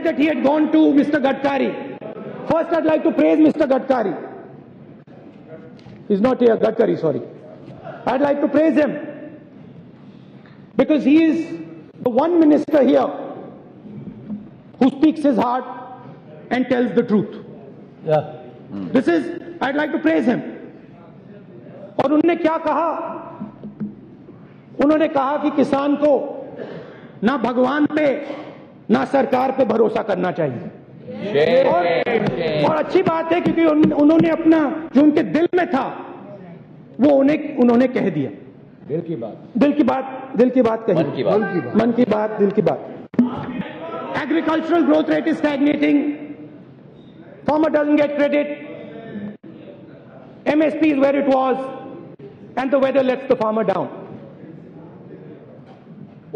said that he had gone to Mr. Gadkari. First, I'd like to praise Mr. Gadkari. He's not here, Gadkari, sorry. I'd like to praise him because he is the one minister here who speaks his heart and tells the truth. Yeah. I'd like to praise him. और उन्होंने क्या कहा? उन्होंने कहा कि किसान को ना भगवान पे ना सरकार पे भरोसा करना चाहिए। और अच्छी बात है क्योंकि उन्होंने अपना जो उनके दिल में था वो उन्होंने कह दिया। दिल की बात कही। मन की बात, दिल की बात। Agricultural growth rate is stagnating. Farmer doesn't get credit. MSP is where it was, and the weather lets the farmer down.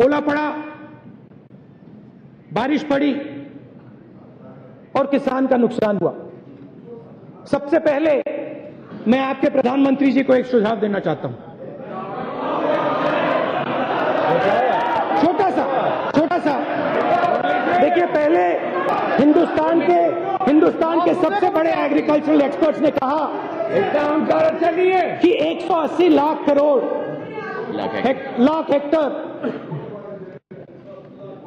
ओला पड़ा, बारिश पड़ी और किसान का नुकसान हुआ। सबसे पहले मैं आपके प्रधानमंत्री जी को एक सुझाव देना चाहता हूं। छोटा सा देखिए, पहले हिंदुस्तान के सबसे बड़े एग्रीकल्चरल एक्सपर्ट्स ने कहा कि 180 लाख हेक्टर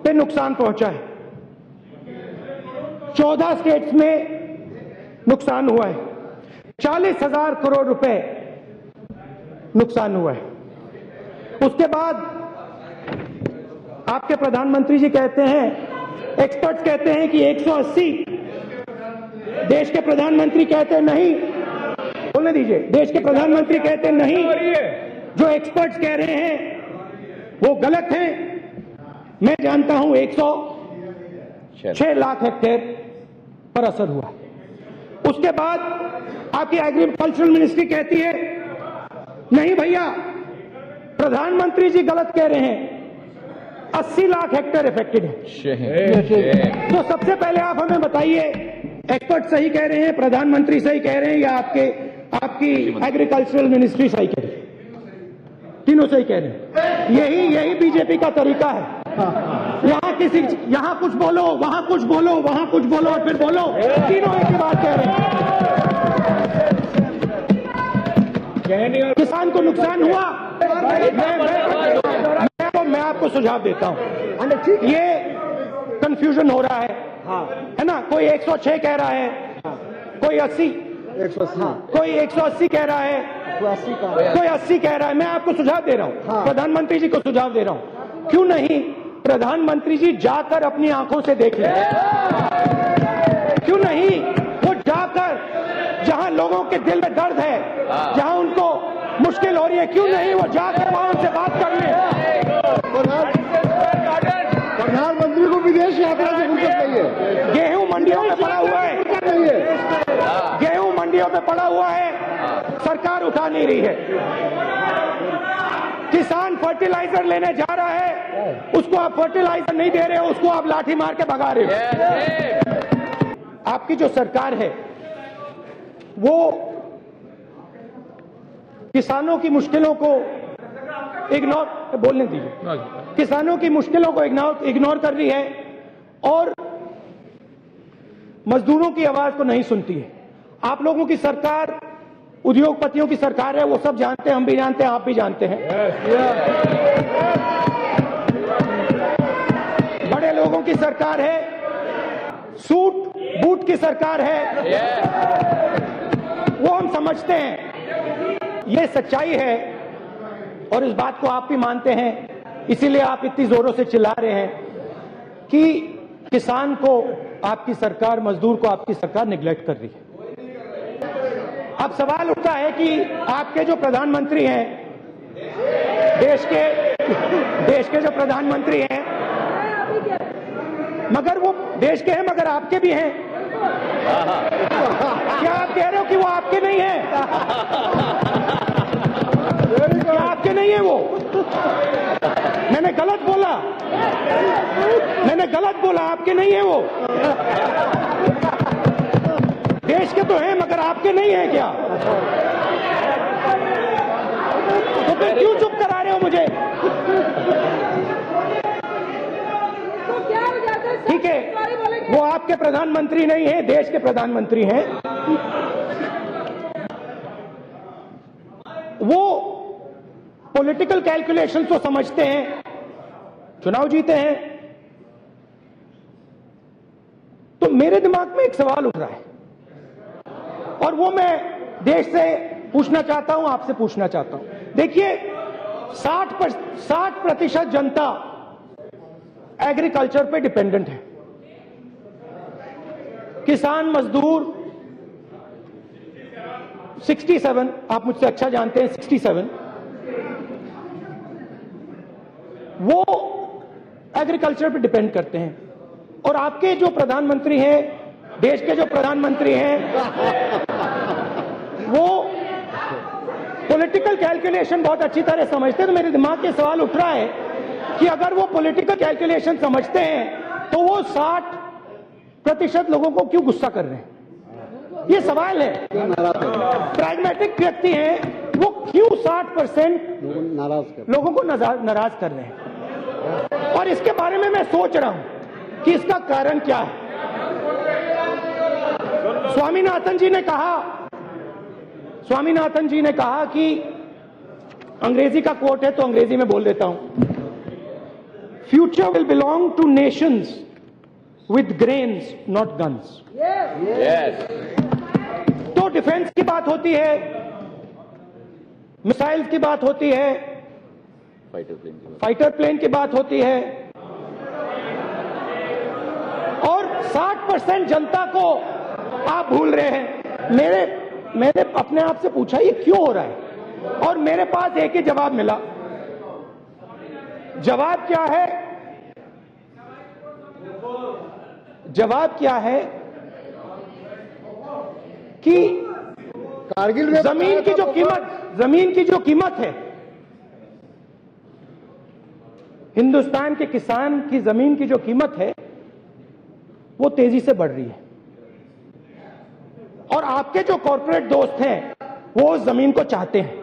पे नुकसान पहुंचा है। 14 स्टेट्स में नुकसान हुआ है। 40,000 करोड़ रुपए नुकसान हुआ है। उसके बाद आपके प्रधानमंत्री जी कहते हैं, एक्सपर्ट्स कहते हैं कि 180, देश के प्रधानमंत्री कहते हैं नहीं, बोलने दीजिए, देश के प्रधानमंत्री कहते हैं नहीं, जो एक्सपर्ट्स कह रहे हैं वो गलत है। मैं जानता हूं 106 लाख हेक्टेयर पर असर हुआ। उसके बाद आपकी एग्रीकल्चरल मिनिस्ट्री कहती है नहीं भैया, प्रधानमंत्री जी गलत कह रहे हैं, 80 लाख हेक्टेयर इफेक्टेड है। तो सबसे पहले आप हमें बताइए, एक्सपर्ट सही कह रहे हैं, प्रधानमंत्री सही कह रहे हैं या आपकी एग्रीकल्चरल मिनिस्ट्री सही कह रही है? तीनों सही कह रहे हैं। यही बीजेपी का तरीका है। यहाँ कुछ बोलो, वहां कुछ बोलो, वहां कुछ बोलो और फिर बोलो, तीनों एक ही बात कह रहे हैं। किसान को नुकसान हुआ। मैं आपको सुझाव देता हूं, ये कंफ्यूजन हो रहा है ना? कोई 106 कह रहा है, कोई 80, कोई 180 कह रहा है, कोई 80 कह रहा है। मैं आपको सुझाव दे रहा हूं, प्रधानमंत्री जी को सुझाव दे रहा हूं, क्यों नहीं प्रधानमंत्री जी जाकर अपनी आंखों से देख लें? क्यों नहीं वो जाकर, जहां लोगों के दिल में दर्द है, जहां उनको मुश्किल हो रही है, क्यों नहीं वो जाकर वहां उनसे बात कर ले? प्रधानमंत्री को विदेश यात्रा से फुर्सत नहीं है। गेहूं मंडियों में पड़ा हुआ है, गेहूं मंडियों में पड़ा हुआ है, सरकार उठा नहीं रही है। किसान फर्टिलाइजर लेने जा रहा है, उसको आप फर्टिलाइजर नहीं दे रहे हो, उसको आप लाठी मार के भगा रहे हो। आपकी जो सरकार है वो किसानों की मुश्किलों को इग्नोर, बोलने दीजिए, किसानों की मुश्किलों को इग्नोर कर रही है और मजदूरों की आवाज को नहीं सुनती है। आप लोगों की सरकार उद्योगपतियों की सरकार है, वो सब जानते हैं, हम भी जानते हैं, आप भी जानते हैं। बड़े लोगों की सरकार है, सूट बूट की सरकार है, वो हम समझते हैं, ये सच्चाई है और इस बात को आप भी मानते हैं, इसीलिए आप इतनी जोरों से चिल्ला रहे हैं कि किसान को आपकी सरकार, मजदूर को आपकी सरकार निगलेक्ट कर रही है। अब सवाल उठता है कि आपके जो प्रधानमंत्री हैं, देश के जो प्रधानमंत्री हैं, मगर वो देश के हैं मगर आपके भी हैं। क्या आप कह रहे हो कि वो आपके नहीं हैं? क्या आपके नहीं है वो? मैंने गलत बोला, आपके नहीं है वो। देश के तो हैं मगर आपके नहीं है क्या? तो फिर क्यों चुप करा रहे हो मुझे? ठीक है, वो आपके प्रधानमंत्री नहीं है, देश के प्रधानमंत्री हैं। वो पॉलिटिकल कैलकुलेशन तो समझते हैं, चुनाव जीते हैं। तो मेरे दिमाग में एक सवाल उठ रहा है और वो मैं देश से पूछना चाहता हूं, आपसे पूछना चाहता हूं। देखिए, 60% जनता एग्रीकल्चर पे डिपेंडेंट है। किसान मजदूर 67, आप मुझसे अच्छा जानते हैं, 67 वो एग्रीकल्चर पे डिपेंड करते हैं। और आपके जो प्रधानमंत्री हैं, देश के जो प्रधानमंत्री हैं, वो पॉलिटिकल कैलकुलेशन बहुत अच्छी तरह समझते हैं। तो मेरे दिमाग में सवाल उठ रहा है कि अगर वो पॉलिटिकल कैलकुलेशन समझते हैं तो वो 60% लोगों को क्यों गुस्सा कर रहे हैं? ये सवाल है। प्रैग्मेटिक व्यक्ति हैं, वो क्यों 60% लोगों को नाराज कर रहे हैं? और इसके बारे में मैं सोच रहा हूं कि इसका कारण क्या है। स्वामीनाथन जी ने कहा कि अंग्रेजी का कोट है तो अंग्रेजी में बोल देता हूं, future will belong two nations with grains not guns. तो डिफेंस की बात होती है, मिसाइल्स की बात होती है, फाइटर प्लेन की बात होती है, और 60% जनता को आप भूल रहे हैं। मैंने अपने आप से पूछा ये क्यों हो रहा है, और मेरे पास एक ही जवाब मिला। जवाब क्या है? जवाब क्या है कि कारगिल में जमीन की जो कीमत है, हिंदुस्तान के किसान की जमीन की जो कीमत है वो तेजी से बढ़ रही है। और आपके जो कॉर्पोरेट दोस्त हैं वो उस जमीन को चाहते हैं।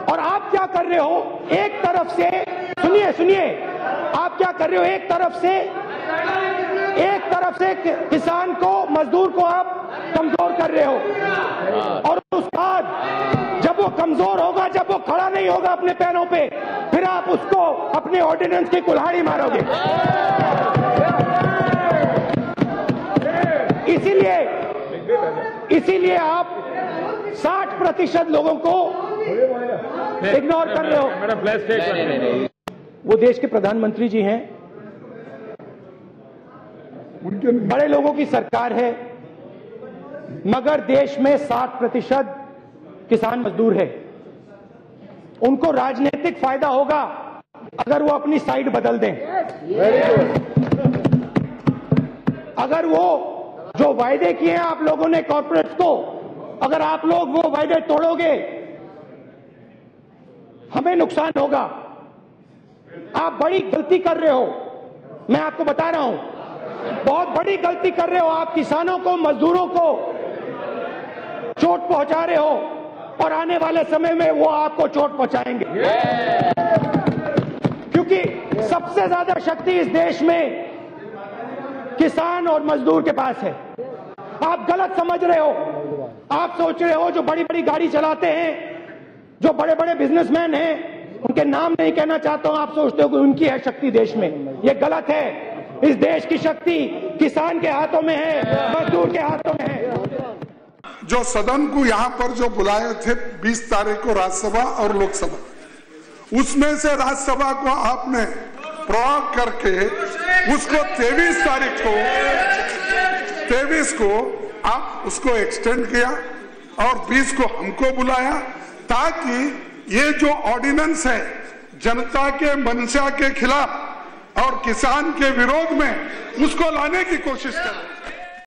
और आप क्या कर रहे हो? एक तरफ से सुनिए, आप क्या कर रहे हो? एक तरफ से किसान को, मजदूर को आप कमजोर कर रहे हो, और उसके बाद जब वो कमजोर होगा, जब वो खड़ा नहीं होगा अपने पैरों पे, फिर आप उसको अपने ऑर्डिनेंस की कुल्हाड़ी मारोगे। इसीलिए आप 60% लोगों को इग्नोर कर रहे हो। वो देश के प्रधानमंत्री जी हैं, बड़े लोगों की सरकार है, मगर देश में 60% किसान मजदूर है। उनको राजनीतिक फायदा होगा अगर वो अपनी साइड बदल दें। अगर वो जो वायदे किए हैं आप लोगों ने कॉर्पोरेट्स को, अगर आप लोग वो वायदे तोड़ोगे, हमें नुकसान होगा। आप बड़ी गलती कर रहे हो, मैं आपको बता रहा हूं, बहुत बड़ी गलती कर रहे हो। आप किसानों को, मजदूरों को चोट पहुंचा रहे हो, और आने वाले समय में वो आपको चोट पहुंचाएंगे। क्योंकि सबसे ज्यादा शक्ति इस देश में किसान और मजदूर के पास है। आप गलत समझ रहे हो। आप सोच रहे हो जो बड़ी बड़ी गाड़ी चलाते हैं, जो बड़े बड़े बिजनेसमैन हैं, उनके नाम नहीं कहना चाहता हूं, आप सोचते हो कि उनकी है शक्ति देश में। यह गलत है। इस देश की शक्ति किसान के हाथों में है, मजदूर के हाथों में है। जो सदन को यहाँ पर जो बुलाए थे 20 तारीख को राज्यसभा और लोकसभा, उसमें से राज्यसभा को आपने प्रभाव करके उसको 23 तारीख को 23 को आप उसको एक्सटेंड किया और 20 को हमको बुलाया, ताकि ये जो ऑर्डिनेंस है जनता के मंशा के खिलाफ और किसान के विरोध में उसको लाने की कोशिश करें।